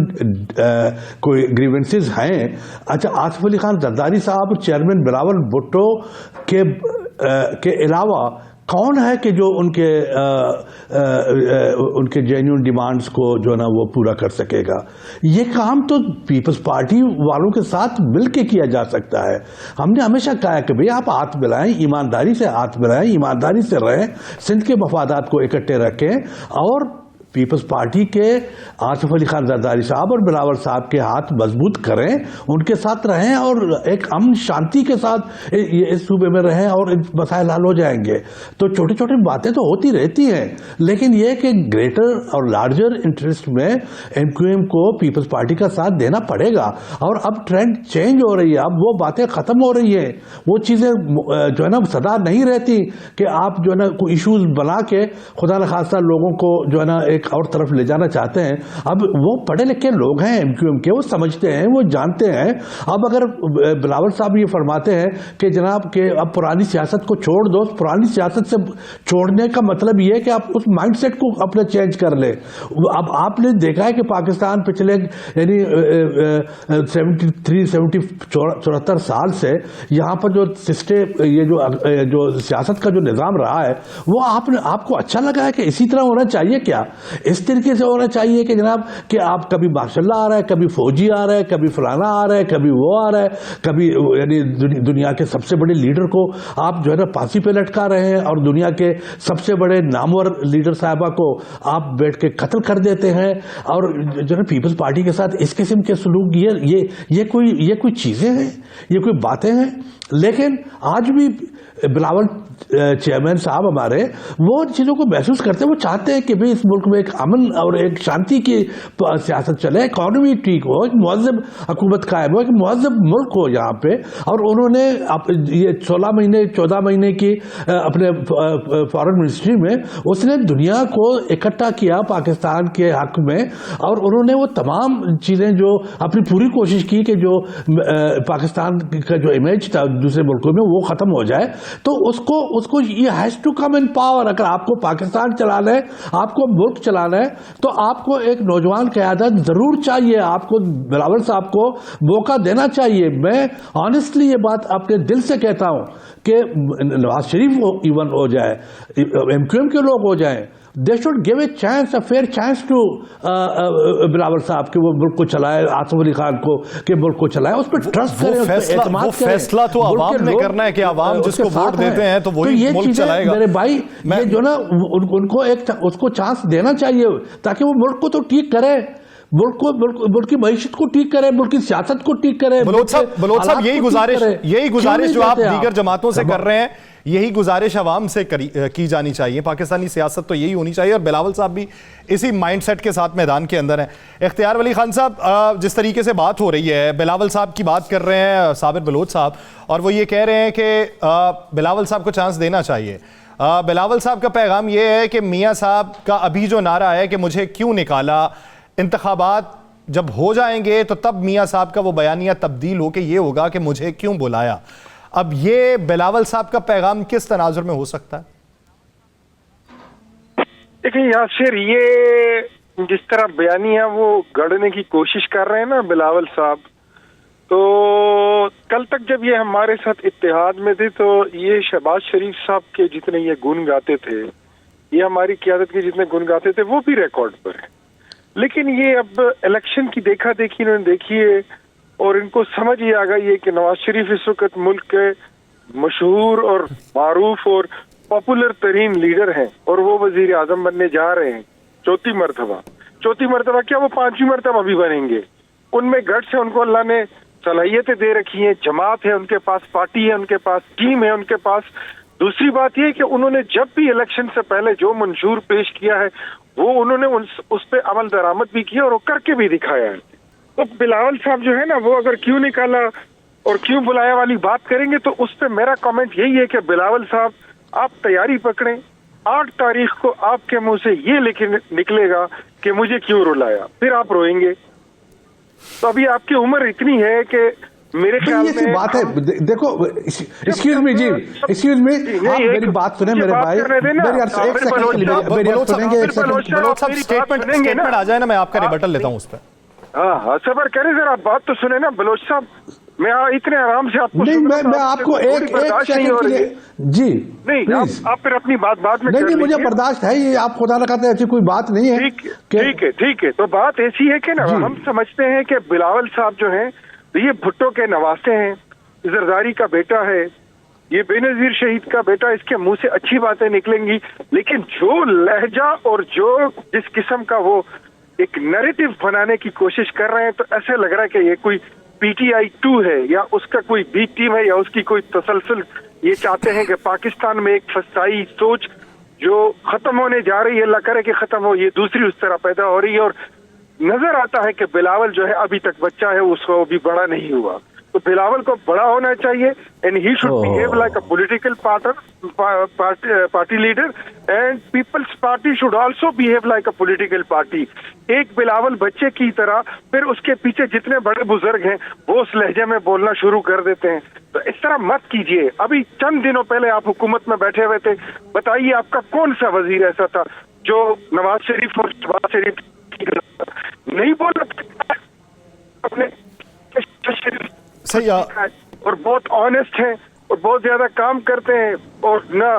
کوئی گریونسز ہیں، اچھا آصف علی خان زرداری صاحب، چیئرمین بلاول بھٹو کے علاوہ کون ہے کہ جو ان کے جینیون ڈیمانڈز کو جو ہے نا وہ پورا کر سکے گا؟ یہ کام تو پیپلز پارٹی والوں کے ساتھ مل کے کیا جا سکتا ہے۔ ہم نے ہمیشہ کہا ہے کہ بھئی آپ ہاتھ ملائیں، ایمانداری سے ہاتھ ملائیں، ایمانداری سے رہیں، سندھ کے مفادات کو اکٹھے رکھیں اور پیپلز پارٹی کے آصف علی خان زرداری صاحب اور بلاول صاحب کے ہاتھ مضبوط کریں، ان کے ساتھ رہیں اور ایک امن شانتی کے ساتھ اس صوبے میں رہیں اور مسائل حل ہو جائیں گے۔ تو چھوٹی چھوٹی باتیں تو ہوتی رہتی ہیں، لیکن یہ کہ گریٹر اور لارجر انٹرسٹ میں ایم کیو ایم کو پیپلز پارٹی کا ساتھ دینا پڑے گا۔ اور اب ٹرینڈ چینج ہو رہی ہے، اب وہ باتیں ختم ہو رہی ہیں، وہ چیزیں جو ہے نا سدا نہیں رہتی کہ آپ جو ہے نا کوئی ایشوز بنا کے خدا نخواستہ لوگوں کو جو ہے نا ایک اور طرف لے جانا چاہتے ہیں۔ اب وہ پڑھے لکھے لوگ ہیں ایم کیو ایم کے، وہ سمجھتے ہیں، وہ جانتے ہیں۔ اب اگر بلاول صاحب یہ فرماتے ہیں کہ جناب کہ اب پرانی سیاست کو چھوڑ دو، پرانی سیاست سے چھوڑنے کا مطلب یہ ہے کہ آپ اس مائنڈ سیٹ کو اپنا چینج کر لیں۔ اب آپ نے دیکھا ہے کہ پاکستان پچھلے یعنی 74 سال سے یہاں پر جو سسٹم، یہ جو سیاست کا جو نظام رہا ہے، وہ آپ کو اچھا لگا ہے کہ اسی طرح ہونا چاہیے کیا؟ اس طریقے سے ہونا چاہیے کہ جناب کہ آپ کبھی ماشاء اللہ آ رہا ہے، کبھی فوجی آ رہا ہے، کبھی فلانا آ رہا ہے، کبھی وہ آ رہا ہے، کبھی یعنی دنیا کے سب سے بڑے لیڈر کو آپ جو ہے نا پھانسی پہ لٹکا رہے ہیں اور دنیا کے سب سے بڑے نامور لیڈر صاحبہ کو آپ بیٹھ کے قتل کر دیتے ہیں۔ اور جو ہے پیپلز پارٹی کے ساتھ اس قسم کے سلوک، یہ کوئی چیزیں ہیں، یہ کوئی باتیں ہیں؟ لیکن آج بھی بلاول چیئرمین صاحب ہمارے وہ چیزوں کو محسوس کرتے ہیں، وہ چاہتے ہیں کہ بھئی اس ملک میں ایک امن اور ایک شانتی کی سیاست چلے، اکانومی ٹھیک ہو، ایک مہذب حکومت قائم ہو، ایک مہذب ملک ہو یہاں پہ۔ اور انہوں نے یہ 16 مہینے 14 مہینے کی اپنے فارن منسٹری میں اس نے دنیا کو اکٹھا کیا پاکستان کے حق میں، اور انہوں نے وہ تمام چیزیں جو اپنی پوری کوشش کی کہ جو پاکستان کا جو امیج تھا دوسرے ملکوں میں وہ ختم ہو جائے۔ تو اس کو یہ has to come in power. اگر آپ کو پاکستان چلانا ہے، آپ کو ملک چلانا ہے، تو آپ کو ایک نوجوان قیادت ضرور چاہیے، آپ کو بلاول صاحب کو موقع دینا چاہیے۔ میں آنیسٹلی یہ بات اپنے دل سے کہتا ہوں کہ نواز شریف ایون ہو جائے، ایم کیو ایم کے لوگ ہو جائیں، they should give a chance, a fair chance to Bilawal صاحب کہ وہ ملک کو چلائے, آصف علی خان کو کہ ملک کو چلائے, اس پہ ٹرسٹ کریں, اس پہ اعتماد کریں. وہ فیصلہ تو عوام نے کرنا ہے کہ عوام جس کو ووٹ دیتے ہیں تو وہی ملک چلائے گا. میرے بھائی یہ جو نا ان کو ایک اس کو چانس دینا چاہیے تاکہ وہ ملک کو تو ٹھیک کرے, ملک کی معیشت کو ٹھیک کرے, ملک کی سیاست کو ٹھیک کرے. بلوچ صاحب یہی گزارش جو آپ دیگر جماعتوں سے کر رہے ہیں, یہی گزارش عوام سے کی جانی چاہیے. پاکستانی سیاست تو یہی ہونی چاہیے, اور بلاول صاحب بھی اسی مائنڈ سیٹ کے ساتھ میدان کے اندر ہیں. اختیار ولی خان صاحب, جس طریقے سے بات ہو رہی ہے, بلاول صاحب کی بات کر رہے ہیں صابر بلوچ صاحب, اور وہ یہ کہہ رہے ہیں کہ بلاول صاحب کو چانس دینا چاہیے. بلاول صاحب کا پیغام یہ ہے کہ میاں صاحب کا ابھی جو نعرہ ہے کہ مجھے کیوں نکالا, انتخابات جب ہو جائیں گے تو تب میاں صاحب کا وہ بیانیہ تبدیل ہو کے یہ ہوگا کہ مجھے کیوں بلایا. اب یہ بلاول صاحب کا پیغام کس تناظر میں ہو سکتا ہے؟ دیکھیں یاسر, یہ جس طرح بیانیہ وہ گڑھنے کی کوشش کر رہے ہیں نا بلاول صاحب, تو کل تک جب یہ ہمارے ساتھ اتحاد میں تھے تو یہ شہباز شریف صاحب کے جتنے یہ گن گاتے تھے, یہ ہماری قیادت کے جتنے گن گاتے تھے, وہ بھی ریکارڈ پر ہے. لیکن یہ اب الیکشن کی دیکھا دیکھی انہوں نے دیکھی ہے, اور ان کو سمجھ یہ آ گئی ہے کہ نواز شریف اس وقت ملک کے مشہور اور معروف اور پاپولر ترین لیڈر ہیں, اور وہ وزیر اعظم بننے جا رہے ہیں چوتھی مرتبہ کیا وہ 5ویں مرتبہ بھی بنیں گے. ان میں گٹس ہے, ان کو اللہ نے صلاحیتیں دے رکھی ہیں, جماعت ہے ان کے پاس, پارٹی ہے ان کے پاس, ٹیم ہے ان کے پاس. دوسری بات یہ کہ انہوں نے جب بھی الیکشن سے پہلے جو منشور پیش کیا ہے وہ انہوں نے اس پہ عمل درآمد بھی کیا اور وہ کر کے بھی دکھایا ہے. تو بلاول صاحب جو ہے نا, وہ اگر کیوں نکالا اور کیوں بلایا والی بات کریں گے تو اس پہ میرا کامنٹ یہی ہے کہ بلاول صاحب آپ تیاری پکڑیں, 8 تاریخ کو آپ کے منہ سے یہ نکلے گا کہ مجھے کیوں رلایا, پھر آپ روئیں گے. تو ابھی آپ کی عمر اتنی ہے کہ میرے خیال میں یہ بات ہے. دیکھو ایکسکیوز می جی, ایکسکیوز می, آپ میری بات سنیں میرے بھائی, بلوچ صاحب اسٹیٹمنٹ آ جائے نا, میں آپ کا ریبٹل لیتا ہوں اس پہ. ہاں صبر کریں ذرا, بات تو سنیں نا بلوچ صاحب. میں اتنے آرام سے آپ کو نہیں, میں آپ کو ایک سیکنڈ کے لیے جی نہیں, آپ پھر اپنی بات بعد میں نہیں, مجھے برداشت ہے, یہ آپ خدا نہ کرتے ایسی کوئی بات نہیں ہے. ٹھیک ہے. تو بات ایسی ہے کہ نا ہم سمجھتے ہیں کہ بلاول صاحب جو ہیں یہ بھٹو کے نواسے ہیں, زرداری کا بیٹا ہے, یہ بے نظیر شہید کا بیٹا, اس کے منہ سے اچھی باتیں نکلیں گی. لیکن جو لہجہ اور جو جس قسم کا وہ ایک نیریٹو بنانے کی کوشش کر رہے ہیں, تو ایسے لگ رہا ہے کہ یہ کوئی PTI 2 ہے یا اس کا کوئی بی ٹیم ہے یا اس کی کوئی تسلسل. یہ چاہتے ہیں کہ پاکستان میں ایک فسطائی سوچ جو ختم ہونے جا رہی ہے, اللہ کرے کہ ختم ہو, یہ دوسری اس طرح پیدا ہو رہی ہے. اور نظر آتا ہے کہ بلاول جو ہے ابھی تک بچہ ہے, اس کو ابھی بڑا نہیں ہوا. تو بلاول کو بڑا ہونا چاہیے, and he should behave like a political party leader, and Peoples Party should also behave like a political party. ایک بلاول بچے کی طرح, پھر اس کے پیچھے جتنے بڑے بزرگ ہیں وہ اس لہجے میں بولنا شروع کر دیتے ہیں. تو اس طرح مت کیجیے. ابھی چند دنوں پہلے آپ حکومت میں بیٹھے ہوئے تھے, بتائیے آپ کا کون سا وزیر ایسا تھا جو نواز شریف اور شہباز شریف نہیں بول اپنے اور بہت آنےسٹ ہیں اور بہت زیادہ کام کرتے ہیں, اور نہ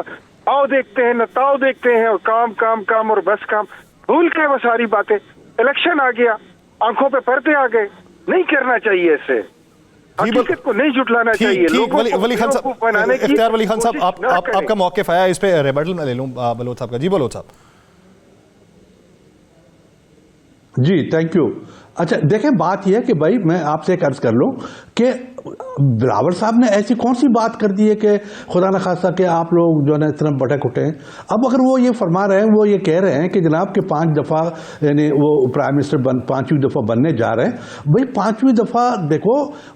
آؤ دیکھتے ہیں نہ تاؤ دیکھتے ہیں, اور کام کام کام اور بس کام. بھول گئے وہ ساری باتیں. الیکشن آ گیا, آنکھوں پہ پردے آ گئے. نہیں کرنا چاہیے ایسے, حقیقت کو نہیں جھٹلانا چاہیے. ولی خان صاحب, اختیار ولی خان صاحب, آپ کا موقف آیا, اس پہ ریبٹل میں لے لوں بلوچ صاحب کا. جی بلوچ صاحب. جی تھینک یو. اچھا دیکھیں, بات یہ ہے کہ بھائی میں آپ سے ایک عرض کر لوں کہ بلاول صاحب نے ایسی کون سی بات کر دی ہے کہ خدا نہ خواستہ کہ آپ لوگ جو ہے نا اتنا بٹے کٹے ہیں. اب اگر وہ یہ فرما رہے ہیں, وہ یہ کہہ رہے ہیں کہ جناب کہ 5 دفعہ یعنی وہ پرائم منسٹر 5ویں دفعہ بننے جا رہے ہیں, بھائی 5ویں دفعہ دیکھو,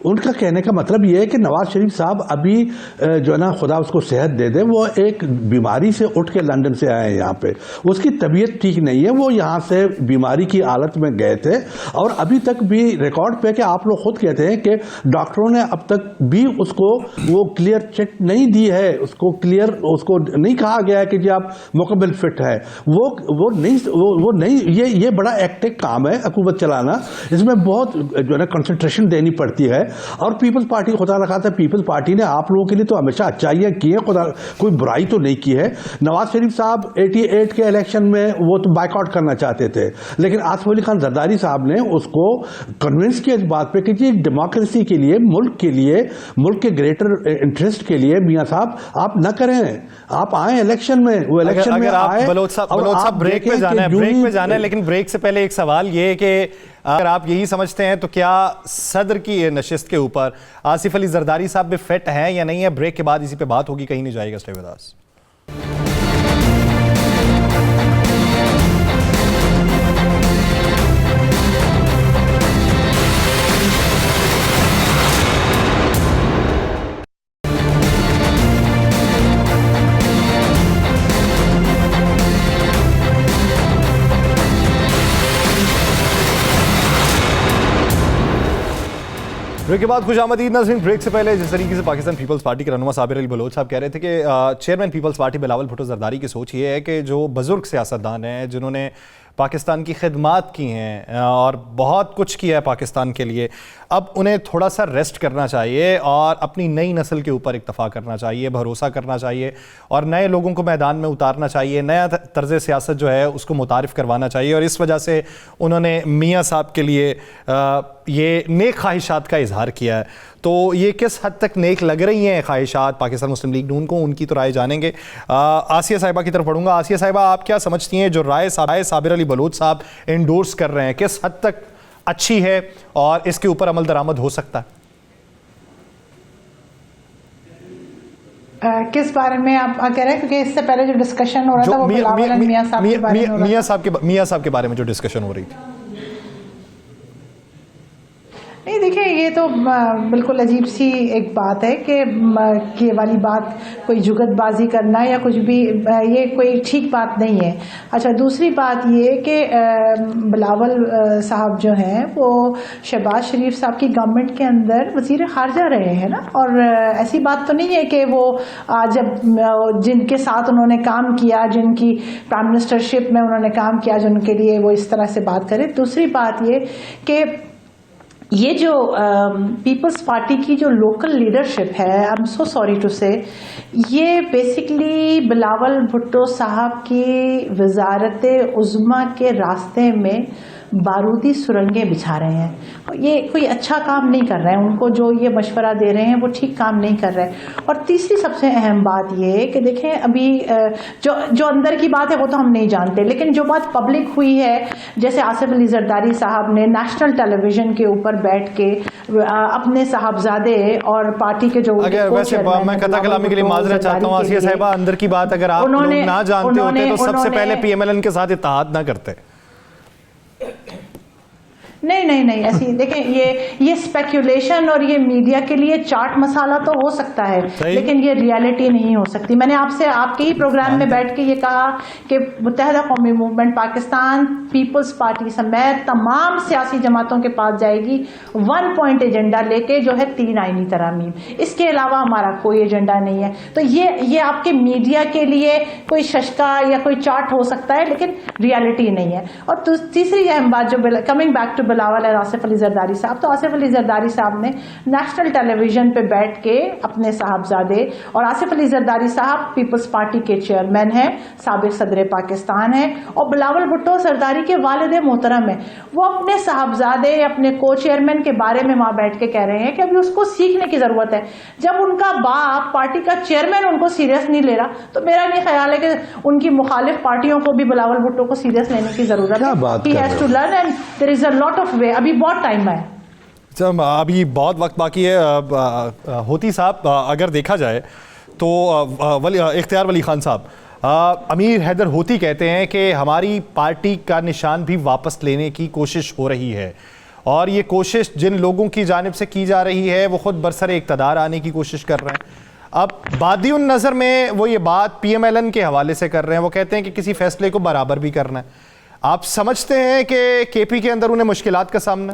ان کا کہنے کا مطلب یہ ہے کہ نواز شریف صاحب ابھی جو ہے نا خدا اس کو صحت دے دے, وہ ایک بیماری سے اٹھ کے لندن سے آئے ہیں یہاں پہ, اس کی طبیعت ٹھیک نہیں ہے, وہ یہاں سے بیماری کی حالت میں گئے تھے, اور ابھی تک بھی ریکارڈ پہ کہ آپ لوگ خود کہتے ہیں کہ ڈاکٹروں نے اب تک بھی اس کو وہ کلیئر چیک نہیں دی ہے, اس کو کلیئر اس کو نہیں کہا گیا ہے کہ جی آپ مکمل فٹ ہے. وہ نہیں یہ بڑا ایکٹک کام ہے حکومت چلانا, اس میں بہت جو ہے نا کنسنٹریشن دینی پڑتی ہے. اور پیپلز پارٹی, خدا رکھا تھا پیپلز پارٹی نے آپ لوگوں کے لیے تو ہمیشہ اچھائیاں کی ہیں, خدا کوئی برائی تو نہیں کی ہے. نواز شریف صاحب 88 کے الیکشن میں وہ تو بائیک آؤٹ کرنا چاہتے تھے, لیکن آصف علی خان زرداری صاحب نے اس کو کنونس کیا اس بات پہ کہ جی ڈیموکریسی کے لیے, ملک کے گریٹر انٹرسٹ کے لیے میاں صاحب آپ نہ کریں, آپ آئیں الیکشن میں. وہ الیکشن میں آئے. بلوچ صاحب بریک پہ جانا ہے, لیکن بریک سے پہلے ایک سوال یہ کہ اگر آپ یہی سمجھتے ہیں تو کیا صدر کی نشست کے اوپر آصف علی زرداری صاحب بھی فٹ ہیں یا نہیں ہے؟ بریک کے بعد اسی پہ بات ہوگی, کہیں نہیں جائے گا. Stay with us. بریک کے بعد خوش آمدید ناظرین. بریک سے پہلے جس طریقے سے پاکستان پیپلز پارٹی کے رہنما صابر علی بلوچ صاحب کہہ رہے تھے کہ چیئرمین پیپلز پارٹی بلاول بھٹو زرداری کی سوچ یہ ہے کہ جو بزرگ سیاستدان ہیں جنہوں نے پاکستان کی خدمات کی ہیں اور بہت کچھ کیا ہے پاکستان کے لیے, اب انہیں تھوڑا سا ریسٹ کرنا چاہیے اور اپنی نئی نسل کے اوپر اکتفا کرنا چاہیے, بھروسہ کرنا چاہیے اور نئے لوگوں کو میدان میں اتارنا چاہیے, نیا طرز سیاست جو ہے اس کو متعارف کروانا چاہیے. اور اس وجہ سے انہوں نے میاں صاحب کے لیے یہ نیک خواہشات کا اظہار کیا ہے. تو یہ کس حد تک نیک لگ رہی ہیں خواہشات پاکستان مسلم لیگ نون کو, ان کی تو رائے جانیں گے. آسیہ صاحبہ کی طرف پڑھوں گا. آسیہ صاحبہ, آپ کیا سمجھتی ہیں جو رائے صابر علی بلوچ صاحب انڈورس کر رہے ہیں کس حد تک اچھی ہے اور اس کے اوپر عمل درآمد ہو سکتا ہے؟ کس بارے میں آپ کہہ رہے ہیں؟ کیونکہ اس سے پہلے جو ڈسکشن ہو رہا تھا وہ بلاول میاں صاحب کے بارے میں ہو رہا تھا. میاں صاحب کے بارے میں جو ڈسکشن ہو رہی تھی. نہیں دیکھیں, یہ تو بالکل عجیب سی ایک بات ہے کہ یہ والی بات کوئی جگت بازی کرنا یا کچھ بھی, یہ کوئی ٹھیک بات نہیں ہے. اچھا, دوسری بات یہ کہ بلاول صاحب جو ہیں وہ شہباز شریف صاحب کی گورنمنٹ کے اندر وزیر خارجہ رہے ہیں نا, اور ایسی بات تو نہیں ہے کہ وہ جب جن کے ساتھ انہوں نے کام کیا, جن کی پرائم منسٹرشپ میں انہوں نے کام کیا, جن کے لیے وہ اس طرح سے بات کریں. دوسری بات یہ کہ یہ جو پیپلز پارٹی کی جو لوکل لیڈرشپ ہے, I am so sorry to say, یہ بیسکلی بلاول بھٹو صاحب کی وزارت عظمیٰ کے راستے میں بارودی سرنگیں بچھا رہے ہیں. یہ کوئی اچھا کام نہیں کر رہے ہیں, ان کو جو یہ مشورہ دے رہے ہیں وہ ٹھیک کام نہیں کر رہے. اور تیسری سب سے اہم بات یہ ہے کہ دیکھیں ابھی جو اندر کی بات ہے وہ تو ہم نہیں جانتے, لیکن جو بات پبلک ہوئی ہے, جیسے آصف علی زرداری صاحب نے نیشنل ٹیلی ویژن کے اوپر بیٹھ کے اپنے صاحبزادے اور پارٹی کے جو ویسے میں قطع کلامی کے لیے معذرت چاہتا ہوں آسیہ صاحبہ, اندر کی بات اگر آپ لوگ نہ جانتے ہوتے تو سب سے پہلے پی ایم ایل این کے ساتھ اتحاد نہ کرتے. نہیں ایسی دیکھیں, یہ اسپیکولیشن اور یہ میڈیا کے لیے چاٹ مسالہ تو ہو سکتا ہے, لیکن یہ ریالٹی نہیں ہو سکتی. میں نے آپ سے آپ کے ہی پروگرام میں بیٹھ کے یہ کہا کہ متحدہ قومی موومنٹ پاکستان پیپلز پارٹی سمیت تمام سیاسی جماعتوں کے پاس جائے گی 1 پوائنٹ ایجنڈا لے کے, جو ہے 3 آئینی ترامیم. اس کے علاوہ ہمارا کوئی ایجنڈا نہیں ہے. تو یہ آپ کے میڈیا کے لیے کوئی ششکا یا کوئی چاٹ ہو سکتا ہے, لیکن ریالٹی نہیں ہے. اور تیسری اہم بات جو کمنگ بیک ٹو بلاول اور آصف علی زرداری صاحب, تو آصف علی زرداری صاحب نے نیشنل ٹیلی ویژن پہ بیٹھ کے اپنے صاحبزادے, اور آصف علی زرداری صاحب پیپلز پارٹی کے چیئرمین ہیں, سابق صدر پاکستان ہیں, اور بلاول بھٹو زرداری کے والد محترم ہیں. وہ اپنے صاحبزادے اپنے کو چیئرمین کے بارے میں وہاں بیٹھ کے کہہ رہے ہیں کہ ابھی اس کو سیکھنے کی ضرورت ہے. جب ان کا باپ پارٹی کا چیئرمین ان کو سیریس نہیں لے رہا, تو میرا نہیں خیال ہے کہ ان کی مخالف پارٹیوں کو بھی بلاول بھٹو کو سیریس لینے کی ضرورت ہے. He has to learn and there is a lot of way. ابھی بہت ٹائم ہے. ابھی بہت وقت باقی ہے. ہوتی صاحب, اگر دیکھا جائے تو اختیار ولی خان صاحب, امیر حیدر ہوتی کہتے ہیں کہ ہماری پارٹی کا نشان بھی واپس لینے کی کوشش ہو رہی ہے, اور یہ کوشش جن لوگوں کی جانب سے کی جا رہی ہے وہ خود برسر اقتدار آنے کی کوشش کر رہے ہیں. اب بادی النظر میں وہ یہ بات پی ایم ایل این کے حوالے سے کر رہے ہیں, وہ کہتے ہیں کہ کسی فیصلے کو برابر بھی کرنا ہے. آپ سمجھتے ہیں کہ کے پی کے اندر انہیں مشکلات کا سامنا؟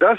10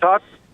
7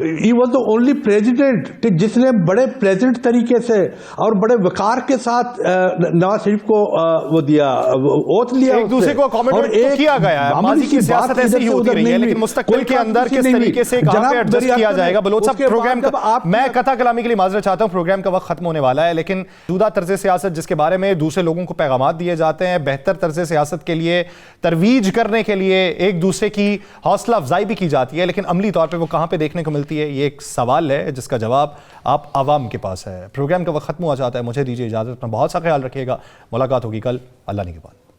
he was the only president کہ جس نے بڑے پلیزنٹ طریقے سے اور بڑے وقار کے ساتھ نواز شریف کو وہ دیا اوتھ لیا، ایک دوسرے کو اکوموڈیٹ تو کیا گیا ہے. ماضی کی سیاست ایسے ہی ہوتی رہی ہے، لیکن مستقبل کے اندر کس طریقے سے کہاں پہ ایڈجسٹ کیا جائے گا. بلوچ صاحب پروگرام کا میں قطع کلامی کے لیے معذرت چاہتا ہوں، پروگرام کا وقت ختم ہونے والا ہے، لیکن موجودہ طرز سیاست جس کے بارے میں دوسرے لوگوں کو پیغامات دیے جاتے ہیں، بہتر طرز سیاست کے لیے ترویج کرنے کے لیے ایک دوسرے کی حوصلہ افزائی بھی کی جاتی ہے، لیکن عملی طور پہ وہ کہاں پہ دیکھنے کو ملتی ہے، یہ ایک سوال ہے جس کا جواب آپ عوام کے پاس ہے. پروگرام کا وقت ختم ہوا چاہتا ہے، مجھے دیجیے اجازت، اپنا بہت سا خیال رکھیے گا. ملاقات ہوگی کل، اللہ نگہبان.